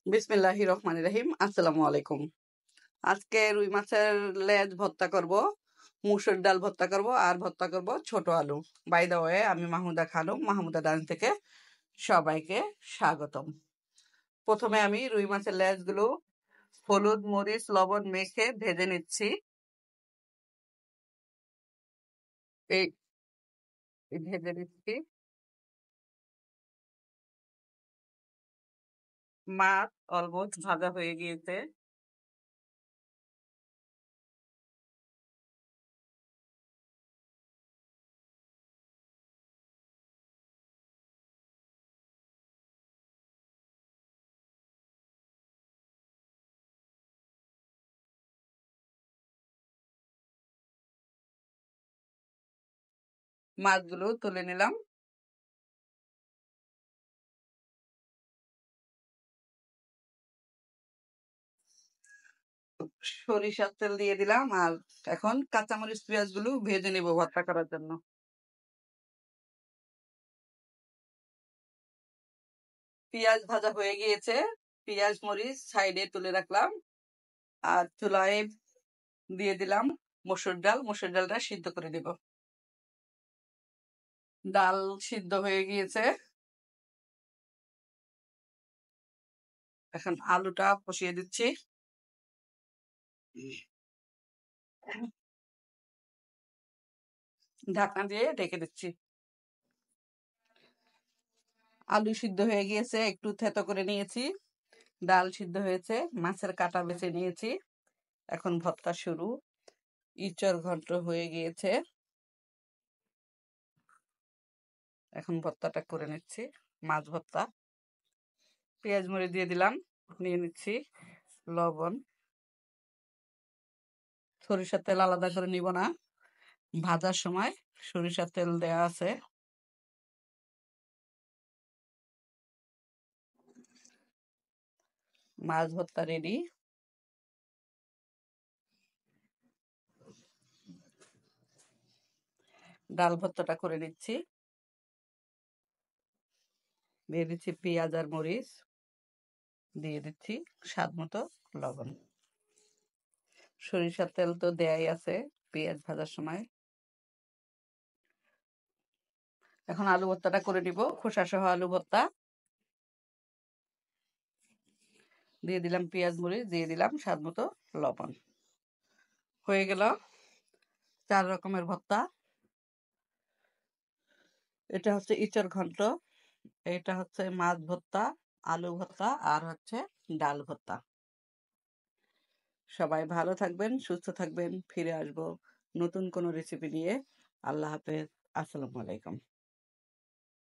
বিসমিল্লাহির রহমানির রহিম। আসসালামু আলাইকুম। আজকে রুই মাছের লেজ ভর্তা করব, মুসুর ডাল ভর্তা করব, আর ভর্তা করব ছোট আলু। বাই দ্য ওয়ে, আমি মাহমুদা খানম, মাহমুদা ডাইন থেকে সবাইকে স্বাগতম। প্রথমে আমি রুই মাছের লেজগুলো হলুদ, মরিচ, লবণ মেখে ভেজে নিচ্ছি। এই ভেজে নিচ্ছি। মাছ অলমোস্ট ভাজা হয়ে গিয়েছে। মাছগুলো তুলে নিলাম। সরিষার তেল দিয়ে দিলাম, আর এখন কাঁচামরিচ পেঁয়াজগুলো ভেজে নেব ভর্তা করার জন্য। পেঁয়াজ ভাজা হয়ে গিয়েছে, পেঁয়াজ মরিচ সাইডে তুলে রাখলাম, আর চুলায় দিয়ে দিলাম মসুর ডাল। মসুর ডালটা সিদ্ধ করে দেব। ডাল সিদ্ধ হয়ে গিয়েছে, এখন আলুটা কষিয়ে দিচ্ছি। ঢাকনা দিয়ে ঢেকে দিচ্ছি। আলু সিদ্ধ হয়ে গিয়েছে, একটু থেতো করে নিয়েছি। ডাল সিদ্ধ হয়েছে, মাছের কাটা বেছে নিয়েছি। এখন ভর্তা শুরু। ইঁচড় ঘন্ট হয়ে গিয়েছে, এখন ভর্তাটা করে নিচ্ছি। মাছ ভর্তা। পেঁয়াজ মরিচ দিয়ে দিলাম, নিয়ে নিচ্ছি। লবণ, সরিষার তেল আলাদা করে নিব না, ভাজার সময় সরিষার তেল দেয়া আছে। মাছ ভর্তা রেডি। ডাল ভর্তাটা করে নিচ্ছি। দিয়ে দিচ্ছি পেঁয়াজ আর মরিচ, দিয়ে দিচ্ছি স্বাদ মতো লবণ। সরিষার তেল তো দেয়াই আছে পেঁয়াজ ভাজার সময়। এখন আলু ভর্তাটা করে নিব, খোসা সহ আলু ভর্তা। দিয়ে দিলাম পেঁয়াজ মরিচ, দিয়ে দিলাম স্বাদ মতো লবণ। হয়ে গেল 4 রকমের ভর্তা। এটা হচ্ছে ইঁচড় ঘন্ট, এটা হচ্ছে মাছ ভর্তা, আলু ভর্তা, আর হচ্ছে ডাল ভর্তা। সবাই ভালো থাকবেন, সুস্থ থাকবেন। ফিরে আসবো নতুন কোনো রেসিপি নিয়ে। আল্লাহ হাফেজ। আসসালামু আলাইকুম।